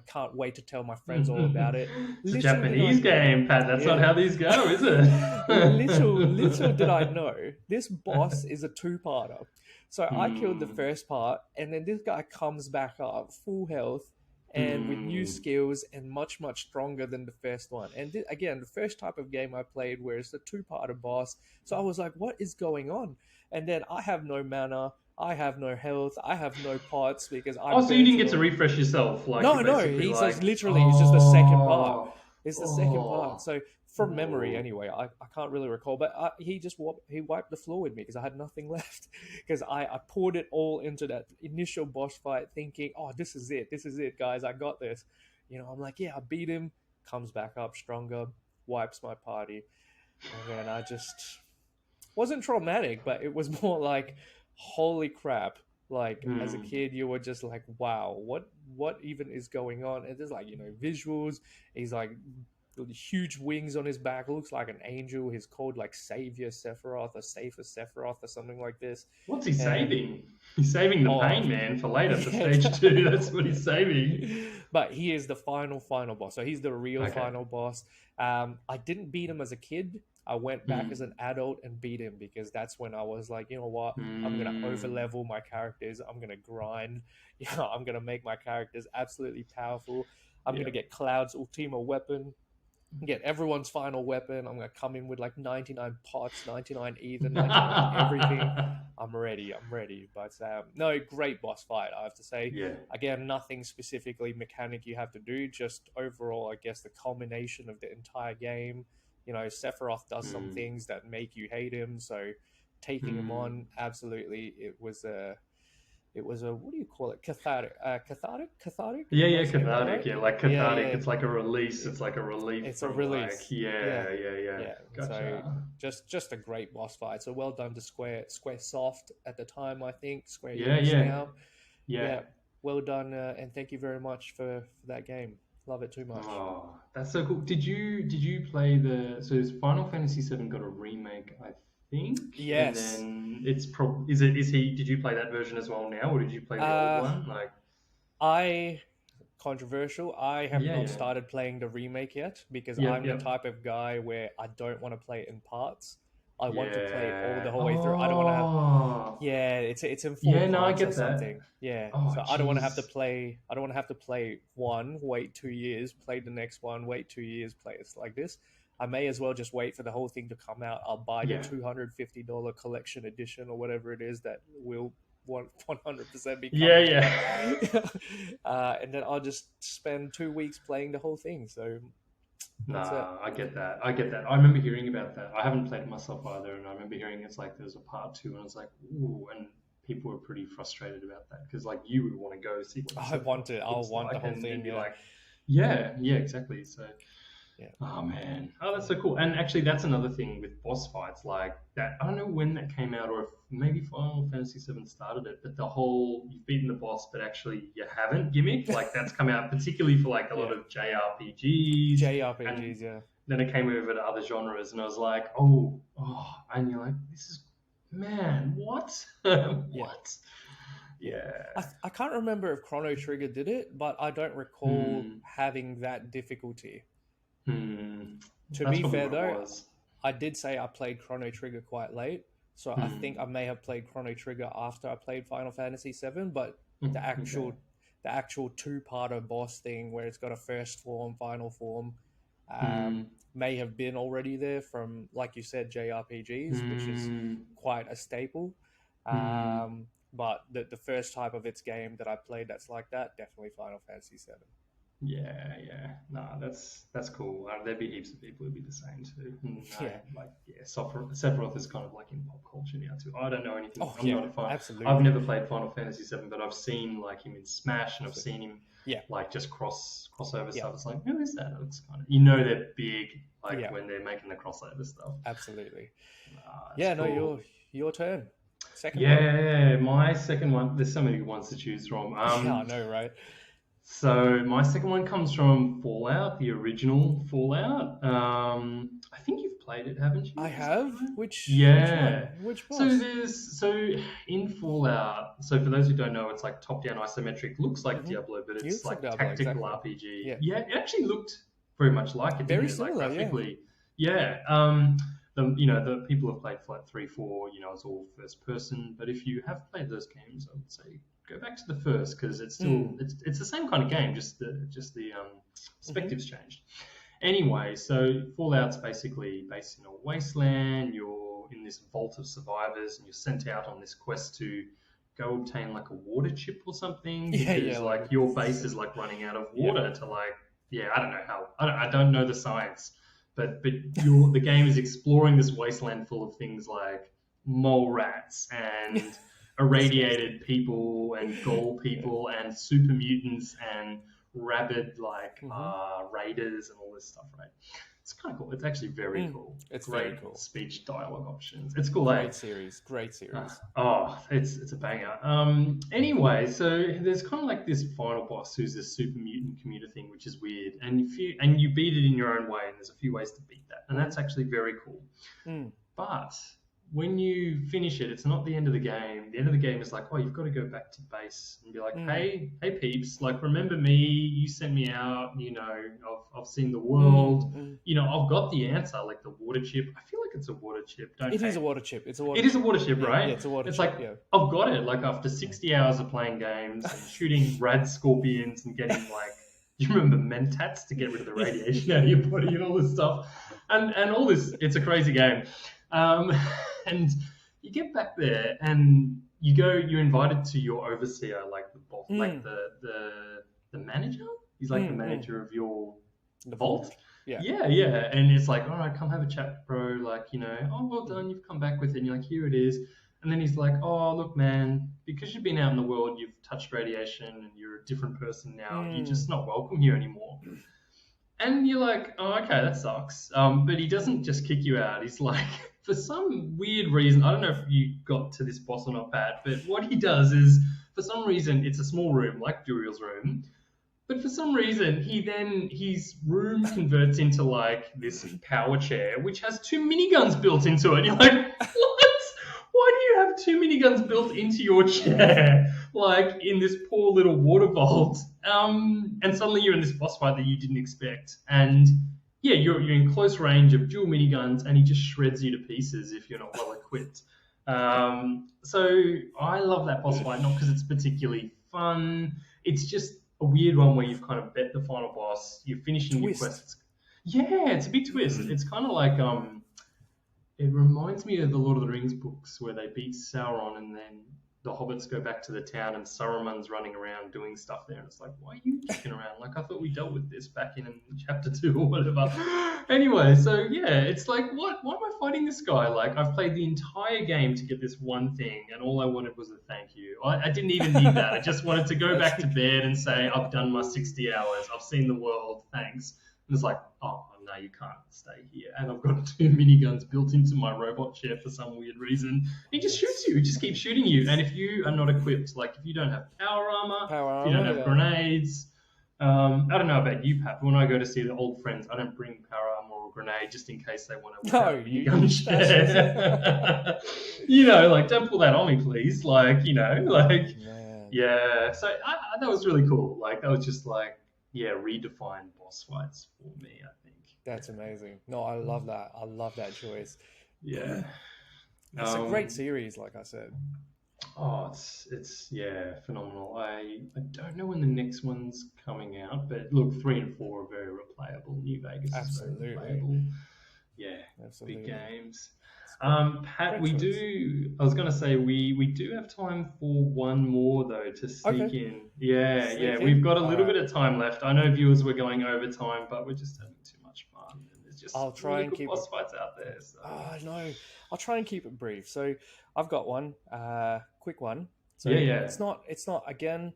can't wait to tell my friends all about it. It's a Little did I Japanese know, game, Pat. That's not yeah. how these go, is it? little did I know, this boss is a two-parter. So I killed the Hmm. first part, and then this guy comes back up, full health, and with new Hmm. skills and much, much stronger than the first one. And again, the first type of game I played where it's a two-parter boss. So I was like, what is going on? And then I have no mana, I have no health, I have no pots because I Oh, so you burnt didn't it get to all. refresh yourself? Like No, you're no, basically he's just like, literally, it's just the second part. oh, It's the second part. oh, So from memory, oh. anyway, I can't really recall, but he just he wiped the floor with me because I had nothing left. Because I poured it all into that initial boss fight, thinking, "Oh, this is it, guys, I got this." I'm like, "Yeah, I beat him." Comes back up stronger, wipes my party, and then I just wasn't traumatic, but it was more like, holy crap. Like as a Hmm. kid, you were just like, wow, what even is going on? And there's like, visuals. He's like huge wings on his back, looks like an angel. He's called like Savior Sephiroth or Safer Sephiroth or something like this. What's he And saving? He's saving the oh pain, man, for later, for yeah. stage two. That's what he's saving. But he is the final boss. So he's the real Okay. final boss. I didn't beat him as a kid. I went back as Hmm. an adult and beat him because that's when I was like, you know what? I'm gonna over Hmm. level my characters. I'm gonna grind. I'm gonna make my characters absolutely powerful. I'm Yeah. gonna get Cloud's Ultima weapon, get everyone's final weapon. I'm gonna come in with like 99 pots, 99 ether, 99 everything. I'm ready. I'm ready. But no, great boss fight, I have to say. Yeah. Again, nothing specifically mechanic you have to do. Just overall, I guess the culmination of the entire game. Sephiroth does some Hmm. things that make you hate him. So taking him Hmm. on, absolutely, it was a what do you call it? Cathartic. Yeah, Am I yeah, saying that cathartic. right? Yeah, like Yeah, cathartic. yeah. It's like a release. It's like a relief It's a from like, release. Yeah, yeah, yeah, yeah. yeah. So Gotcha. just a great boss fight. So well done to Square Soft at the time, I think Square Yeah, Enix yeah, now. yeah. Yeah, well done, and thank you very much for that game. Love it too much. Oh, that's so cool. Did you play so it's Final Fantasy VII got a remake, I think, and Yes. then it's is he did you play that version as well now, or did you play the old Uh, one? Like, I controversial. I have yeah, not yeah, started playing the remake yet because yep, I'm the yep, type of guy where I don't want to play it in parts. I want to play it all the yeah. whole way through. I don't want to have. Oh, Yeah, it's in four yeah. No, I parts or get that. something. Yeah, Oh, so I don't want to have to jeez. play. I don't want to have to play one, wait 2 years, play the next one, wait 2 years, play it like this. I may as well just wait for the whole thing to come out. I'll buy the Yeah, $250 collection edition or whatever it is that will 100% be yeah, coming out, yeah. and then I'll just spend 2 weeks playing the whole thing. So that's it. Nah, I get that. I get that. I remember hearing about that. I haven't played it myself either, and I remember hearing it's like there's a part two, and I was like, ooh, and people were pretty frustrated about that because like you would want to go see what I want it. Sephiroth I'll looks want the like whole and thing. be Yeah, like, yeah, yeah, exactly. So, yeah. oh man, oh that's so cool. And actually, that's another thing with boss fights like that. I don't know when that came out, or if maybe Final Fantasy VII started it, but the whole you've beaten the boss, but actually you haven't gimmick, like that's come out particularly for like a lot Yeah. of JRPGs. And JRPGs. Yeah. then it came over to other genres, and I was like, and you're like, this is, man, what? Yeah. What? Yeah. Yeah. I can't remember if Chrono Trigger did it, but I don't recall Hmm. having that difficulty. Hmm. To That's be probably fair, what it though, was. I did say I played Chrono Trigger quite late, so I Hmm. think I may have played Chrono Trigger after I played Final Fantasy VII. But the Okay. actual the actual two-parter boss thing, where it's got a first form, final form, Hmm. may have been already there from, like you said, JRPGs, which is Hmm. quite a staple. Hmm. But the first type of its game that I played that's like that, definitely Final Fantasy VII. Yeah, yeah. Nah, that's cool. There'd be heaps of people who'd be the same too. And Yeah. Sephiroth is kind of like in pop culture now too. I don't know anything. Oh I'm yeah, not a fan. I've absolutely. never played Final Fantasy VII, but I've seen like him in Smash, and I've So, seen him yeah, like just crossover yeah, stuff. It's like, who is that? It's kind of, you know, they're big like yeah, when they're making the crossover stuff. absolutely. It's Yeah, no, cool. your turn. Second one. Yeah, my second one. There's so many ones to choose from. Yeah, I know, right? So my second one comes from Fallout, the original Fallout. I think you've played it, haven't you? I Is that have. right? Which Yeah. one? Which So boss? in Fallout. So for those who don't know, it's like top-down isometric. Looks like Mm-hmm. Diablo, but It it's looks like like Diablo, tactical exactly. RPG. Yeah. Yeah, it actually looked very much like it, didn't Very it? Like similar, yeah. graphically. Yeah. The people who have played Fallout 3, 4, it's all first person. But if you have played those games, I would say go back to the first because it's still it's the same kind of game, just the perspectives changed. Anyway, so Fallout's basically based in a wasteland. You're in this vault of survivors, and you're sent out on this quest to go obtain like a water chip or something Yeah, because yeah, like like your base is like running out of yeah. water to like I don't know how I don't know the science, but the game is exploring this wasteland full of things like mole rats and irradiated people and ghoul Yeah. people and super mutants and rabid like Mm-hmm. raiders and all this stuff, right? It's kind of cool. It's actually very cool. It's very Great cool. speech dialogue options. It's cool, eh? Great series. Great series. It's a banger. Anyway, so there's kind of like this final boss who's this super mutant commuter thing, which is weird, and you beat it in your own way, and there's a few ways to beat that, and that's actually very cool. But when you finish it, it's not the end of the game. The end of the game is like, oh, you've got to go back to base and be like, hey peeps, like remember me? You sent me out. I've seen the world. I've got the answer, like the water chip. I feel like it's a water chip. Don't It hate is a me. water chip. It's a water It is a chip. water chip, right? Yeah, it's a water It's chip. like Yeah. I've got it. Like after 60 hours of playing games and shooting rad scorpions and getting like, you remember mentats to get rid of the radiation out of your body and all this stuff, and all this. It's a crazy game, and you get back there and you're invited to your overseer, like the boss, like the manager. He's like the manager of your vault. Yeah. Yeah. And it's like, all right, come have a chat, bro. Like, oh, well done. You've come back with it. And you're like, here it is. And then he's like, oh, look, man, because you've been out in the world, you've touched radiation and you're a different person now. You're just not welcome here anymore. And you're like, oh, okay, that sucks. But he doesn't just kick you out. He's like, for some weird reason, I don't know if you got to this boss or not, Pat, but what he does is, for some reason, it's a small room, like Duriel's room. But for some reason, his room converts into like this power chair, which has two miniguns built into it. And you're like, what? Why do you have two miniguns built into your chair? Like in this poor little water vault. And suddenly you're in this boss fight that you didn't expect. And yeah, you're in close range of dual miniguns, and he just shreds you to pieces if you're not well equipped. So I love that boss fight, not because it's particularly fun. It's just a weird one where you've kind of bet the final boss, you're finishing your quests. Yeah, it's a big twist. It's kind of like it reminds me of the Lord of the Rings books where they beat Sauron and then the hobbits go back to the town and Saruman's running around doing stuff there, and it's like, why are you kicking around? Like, I thought we dealt with this back in chapter 2 or whatever. Anyway, so yeah, it's like, why am I fighting this guy? Like, I've played the entire game to get this one thing, and all I wanted was a thank you. I didn't even need that. I just wanted to go back to bed and say, I've done my 60 hours, I've seen the world, thanks. And it's like, oh, no, you can't stay here. And I've got two miniguns built into my robot chair for some weird reason. He just shoots you. He just keeps shooting you. And if you are not equipped, like if you don't have power armor, if you don't have grenades, I don't know about you, Pat, but when I go to see the old friends, I don't bring power armor or grenade just in case they want to whip out a minigun share. Like, don't pull that on me, please. Like, yeah. So that was really cool. Like, that was just like, redefined boss fights for me, I think. That's amazing. No, I love that. I love that choice. Yeah. It's a great series, like I said. Oh, it's phenomenal. I don't know when the next one's coming out, but look, 3 and 4 are very replayable. New Vegas is very replayable. Yeah, absolutely. Big games. Pat, I was going to say, we do have time for one more, though, to sneak in. Yeah. We've got a little bit of time left. I know viewers were going over time, but we're just having too much fun. And there's just I'll try and keep boss fights out there. So. Oh, no. I'll try and keep it brief. So I've got one, quick one. So It's not, again,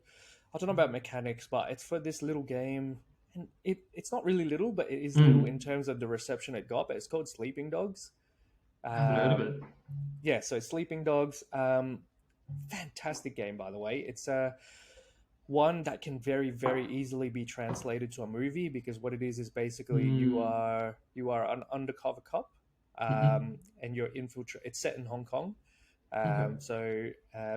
I don't know about mechanics, but it's for this little game. And it's not really little, but it is little in terms of the reception it got. But it's called Sleeping Dogs. I haven't heard of it. Yeah, so Sleeping Dogs, fantastic game, by the way. It's one that can very, very easily be translated to a movie, because what it is basically you are an undercover cop Hmm. and you're infiltrate. It's set in Hong Kong. Okay.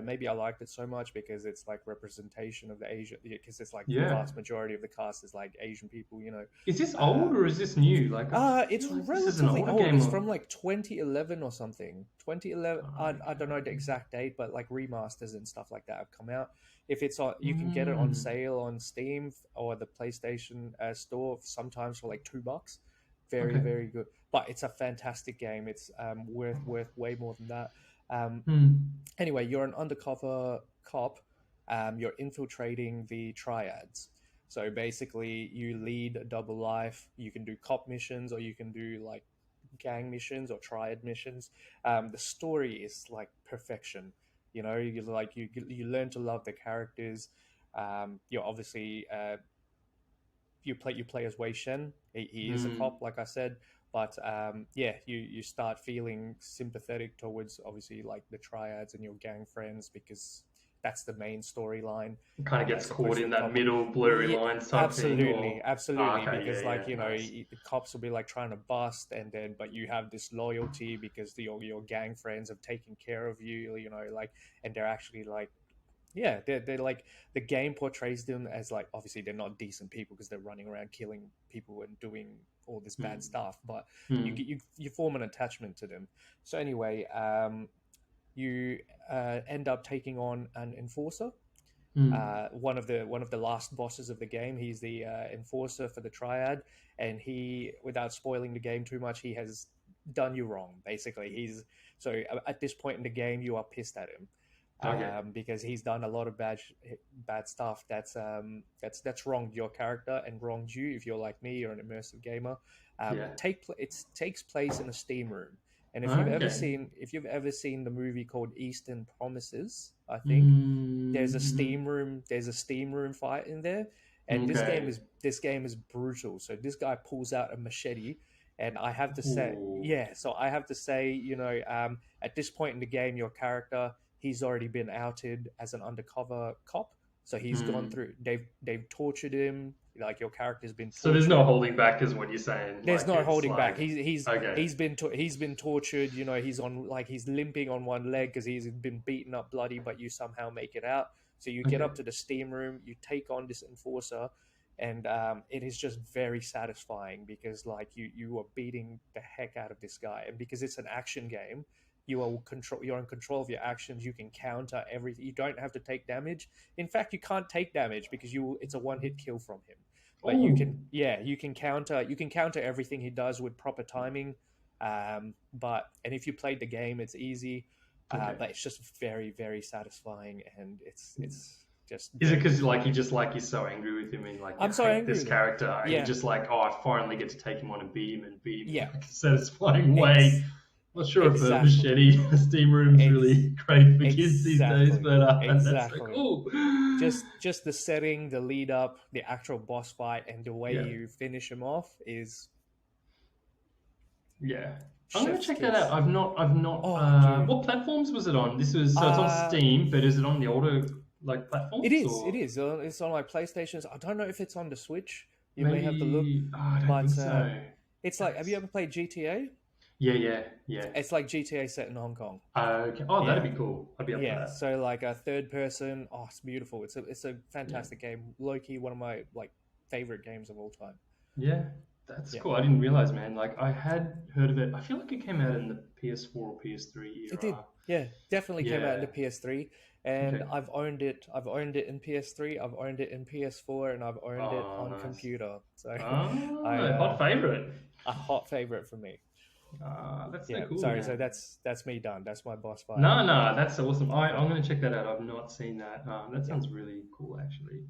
Maybe I liked it so much because it's like representation of the Asia, because it's like Yeah. vast majority of the cast is like Asian people, Is this old Um, or is this new? Like, I it's feel like this is an relatively older old. game. It's from like 2011 or something. 2011. I don't know the Okay. exact date, but like remasters and stuff like that have come out. If it's on, you can get it on Mm. sale on Steam or the PlayStation store sometimes for like $2. Very Okay. very good. But it's a fantastic game. It's worth way more than that. Um, Hmm. Anyway, you're an undercover cop. You're infiltrating the triads. So basically, you lead a double life. You can do cop missions, or you can do like gang missions or triad missions. The story is like perfection. You learn to love the characters. You're obviously you play as Wei Shen. He is a Hmm. cop, like I said, but yeah, you start feeling sympathetic towards obviously like the triads and your gang friends because that's the main storyline. Kind of gets As caught opposed to in the that cop. middle blurry Yeah, lines type thing, absolutely, or absolutely, okay, because yeah, like yeah, nice. the cops will be like trying to bust, and then but you have this loyalty because your gang friends have taken care of you, like, and they're actually like yeah, they're like the game portrays them as like obviously they're not decent people because they're running around killing people and doing all this bad Hmm. stuff, but Hmm. you form an attachment to them. So anyway, you end up taking on an enforcer, Hmm. one of the last bosses of the game. He's the enforcer for the triad, and he, without spoiling the game too much, he has done you wrong. Basically, at this point in the game, you are pissed at him Okay. because he's done a lot of bad stuff that's wronged your character and wronged you. If you're like me, you're an immersive gamer. Yeah. It takes place in a steam room. And Okay. if you've ever seen the movie called Eastern Promises, I think Mm-hmm. there's a steam room fight in there, and Okay. this game is brutal. So this guy pulls out a machete, and I have to say, Ooh. yeah. So I have to say, at this point in the game, your character, he's already been outed as an undercover cop. So he's gone Hmm. through. They've tortured him. Like your character's been So there's no tortured. holding back, is what you're saying. There's Like no it's holding back. like, okay, He's been tortured. He's limping on one leg because he's been beaten up bloody, but you somehow make it out. So you get okay, up to the steam room, you take on this enforcer, and it is just very satisfying because like you are beating the heck out of this guy, and because it's an action game, you're in control of your actions. You can counter everything. You don't have to take damage. In fact, you can't take damage because it's a one hit kill from him, but oh, you can counter everything he does with proper timing. And if you played the game, it's easy, okay. but it's just very very satisfying, and it's just Is it very because good like fun. you just like you're so angry with him and like you I'm so hate angry this with him. character and you're Yeah, just like, oh, I finally get to take him on and beat him in yeah, like a satisfying way. ex Not sure if a exactly, machete steam room's ex really great for kids these days, exactly, but that's so exactly. cool. Just the setting, the lead up, the actual boss fight, and the way Yeah, you finish him off is yeah. I'm gonna chef's check that out. kiss. I've not. Oh, dude. What platforms was it on? This was so it's on Uh Steam, but is it on the older like It platforms is. It or is. It's on like PlayStations. I don't know if it's on the Switch. You may have to look, maybe? Oh, I don't think but so. it's like. Have you That's ever played GTA? yeah, yeah, yeah. It's like GTA set in Hong Kong. Okay. Oh, that'd Yeah, be cool. I'd be up for yeah. that. So like a third person. Oh, it's beautiful. It's a Yeah. fantastic game. Low key, one of my like favorite games of all time. Yeah, that's Yeah, cool. I didn't realize, man. Like I had heard of it. I feel like it came out in the PS4 or PS3 it did. era. Yeah, definitely came out in Yeah. the PS3, and Okay. I've owned it. I've owned it in PS3. I've owned it in PS4, and I've owned it Oh, on nice. computer. So, I Ah, hot favorite. a hot favorite for me. Ah, that's so Yeah, cool, sorry. So man. that's me done. That's my boss fight. No, no, that's awesome. Hot I'm favorite. gonna check that out. I've not seen that. That Yeah. sounds really cool, actually.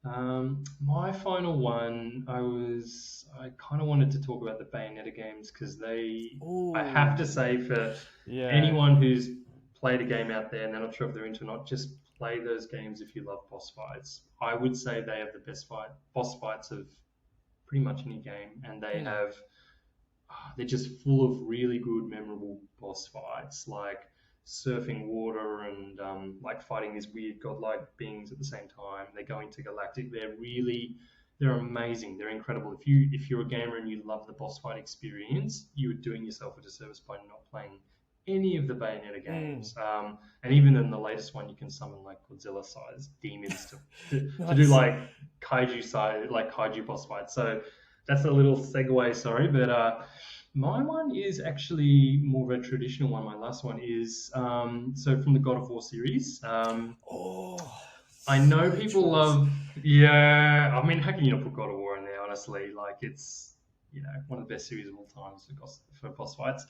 My final one, I kind of wanted to talk about the Bayonetta games because I have Oh, to say, for yeah. anyone who's played a game out there and they're not sure if they're into or not, just play those games if you love boss fights. I would say they have the boss fights of pretty much any game, and Mm, they're just full of really good, memorable boss fights, like surfing water and like fighting these weird godlike beings at the same time. They're going to galactic. They're really they're amazing. They're incredible. If you're a gamer and you love the boss fight experience, you're doing yourself a disservice by not playing any of the Bayonetta Mm, games. And even in the latest one, you can summon like Godzilla-sized demons to do nice. like kaiju boss fights. So that's a little segue. Sorry, but my one is actually more of a traditional one. My last one is so from the God of War series. Oh, I know solid people choice. love, yeah. I mean, how can you not put God of War in there? Honestly, like it's one of the best series of all time for boss fights.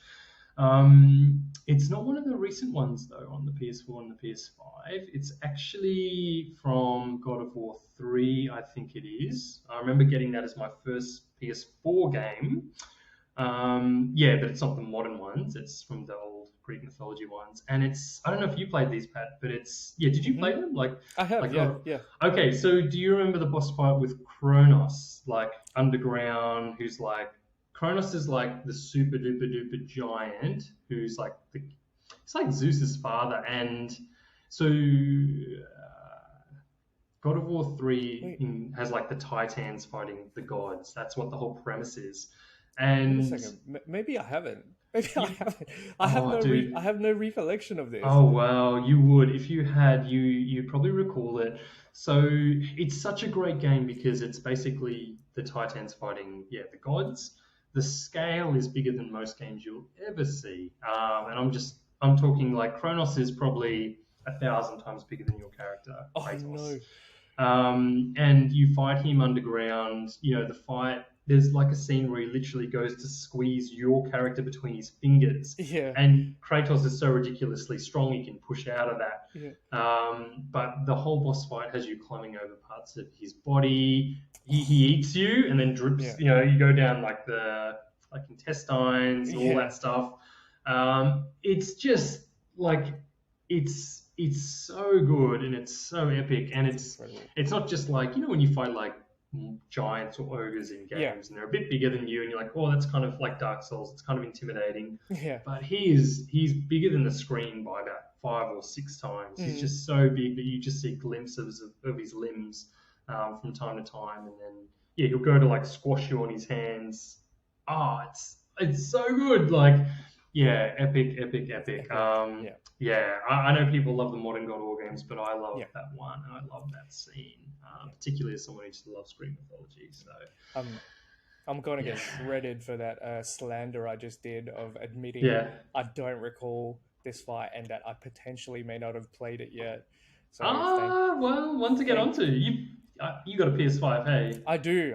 It's not one of the recent ones though on the PS4 and the PS5. It's actually from God of War 3, I think it is. I remember getting that as my first PS4 game. Yeah, but it's not the modern ones. It's from the old Greek mythology ones, and it's I don't know if you played these, Pat, but it's yeah. Did you Hmm. play them? I have, Like yeah, God. yeah. Okay, so do you remember the boss fight with Kronos, like underground? Who's like Kronos is like the super duper duper giant who's like it's like Zeus's father, and so God of War 3 Wait, has like the Titans fighting the gods. That's what the whole premise is. wait a And second. Maybe I haven't. Maybe I you, haven't. oh, I dude, have no recollection of this. oh wow, you would if you had. You probably recall it. So it's such a great game because it's basically the Titans fighting, yeah, the gods. The scale is bigger than most games you'll ever see, and I'm talking like Kronos is probably 1,000 times bigger than your character, Oh Kratos. no. And you fight him underground. The fight. There's like a scene where he literally goes to squeeze your character between his fingers, Yeah, and Kratos is so ridiculously strong he can push out of that. yeah. But the whole boss fight has you climbing over parts of his body. He eats you and then drips. Yeah, You go down like the like intestines, all yeah. that stuff. It's just like it's so good and it's so epic and It's it's incredible. it's not just like when you fight like giants or ogres in Yeah, games and they're a bit bigger than you and you're like, oh, that's kind of like Dark Souls, it's kind of intimidating. yeah. But he's bigger than the screen by about 5 or 6 times. He's Mm. just so big that you just see glimpses of his limbs from time to time, and then yeah, he'll go to like squash you on his hands. Oh, it's so good. Like yeah, epic, epic, It's epic. epic. Yeah, Yeah, I know people love the modern God of War games, but I love yeah, that one and I love that scene, yeah. particularly as someone who just loves Greek mythology. So Um, I'm going to yeah, get shredded for that slander I just did of admitting yeah. I don't recall this fight and that I potentially may not have played it yet. So Well, one to get thank onto. You got a PS5, hey? I do.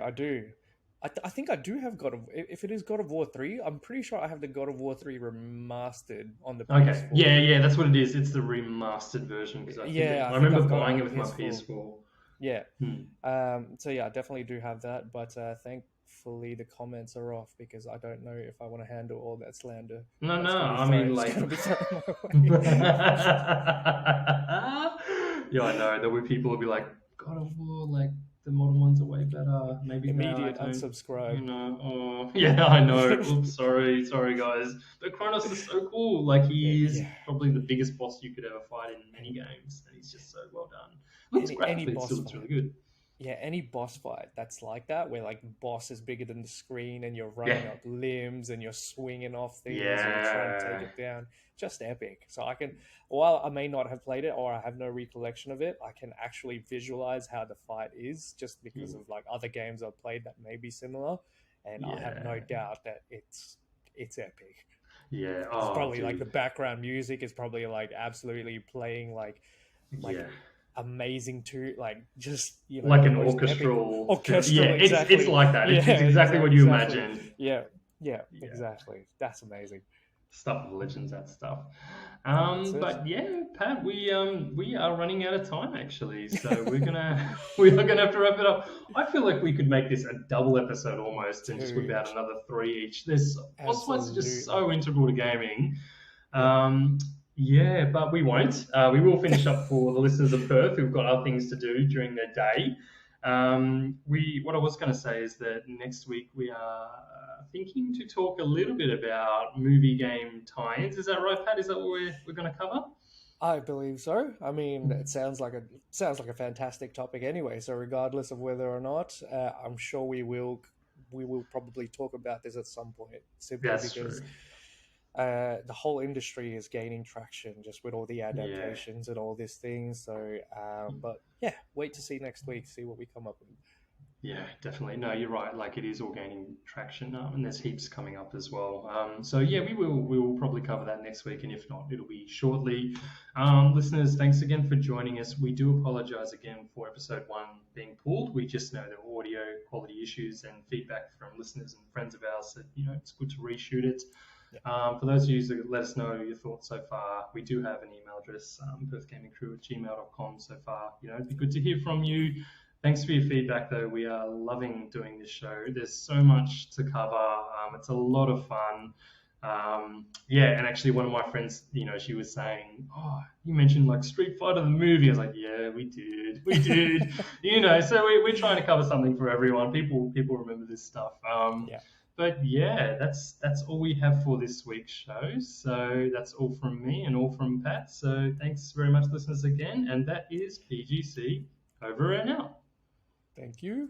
I think I do have God of. If it is God of War 3, I'm pretty sure I have the God of War 3 remastered on the Okay, PS4. yeah, that's what it is. It's the remastered version because Yeah, I I think remember I've got it buying on it the with my PS4. PS4. Yeah. Hmm. So yeah, I definitely do have that, but thankfully the comments are off because I don't know if I want to handle all that slander No, that's no, gonna be I thrown. mean It's like, gonna be thrown my way. yeah, I know. There'll be people who'll be like, God of War, like the modern ones are way better. Maybe now I Immediate don't, unsubscribe. Oh, yeah, I know. Oops, sorry, guys. But Kronos is so cool. Like he is Yeah, probably the biggest boss you could ever fight in many and games, and he's just so well done. Looks any graphically, it still boss looks fight. really good. Yeah, any boss fight that's like that, where like the boss is bigger than the screen and you're Yeah, running up limbs and you're swinging off things and you're trying to take yeah, it down, just epic. So I can, while I may not have played it or I have no recollection of it, I can actually visualize how the fight is just because of like other games I've played that may be similar, and I have no yeah, doubt that it's epic. yeah. It's Oh, probably like the dude, background music is probably like absolutely playing like yeah. amazing too, like just Like the an most epic orchestral. Yeah, orchestral, it's exactly. like that. It's Yeah, exactly what you exactly. imagined. Yeah, yeah, Yeah. exactly. That's amazing. Stuff of legends, that stuff. That's it. But yeah, Pat, we are running out of time actually, so we're gonna we are gonna have to wrap it up. I feel like we could make this a double episode almost, and just whip Dude, out another three each. This boss fights are just absolutely. so integral to gaming. Yeah. Um, yeah, but we won't. We will finish up for the listeners of Perth who've got other things to do during their day. What I was going to say is that next week we are thinking to talk a little bit about movie game tie-ins. Is that right, Pat? Is that what we're going to cover? I believe so. I mean, it sounds like a fantastic topic anyway. So regardless of whether or not, I'm sure we will probably talk about this at some point. Simply That's because true. the whole industry is gaining traction just with all the Yeah. adaptations and all these things. So, but yeah, wait to see next week, see what we come up with. Yeah, definitely. No, you're right. Like it is all gaining traction, and there's heaps coming up as well. So yeah, we will probably cover that next week, and if not, it'll be shortly. Listeners, thanks again for joining us. We do apologize again for episode one being pulled. We just know there were audio quality issues and feedback from listeners and friends of ours that it's good to reshoot it. Yeah, For those of you that let us know your thoughts so far, we do have an email address, perthgamingcrew@gmail.com so far. It'd be good to hear from you. Thanks for your feedback, though. We are loving doing this show. There's so much to cover. It's a lot of fun. Yeah, and actually, one of my friends, she was saying, "Oh, you mentioned like Street Fighter the movie." I was like, "Yeah, we did." So we're trying to cover something for everyone. People remember this stuff. yeah. But yeah, that's all we have for this week's show. So that's all from me and all from Pat. So thanks very much, listeners, again. And that is PGC over and out. Thank you.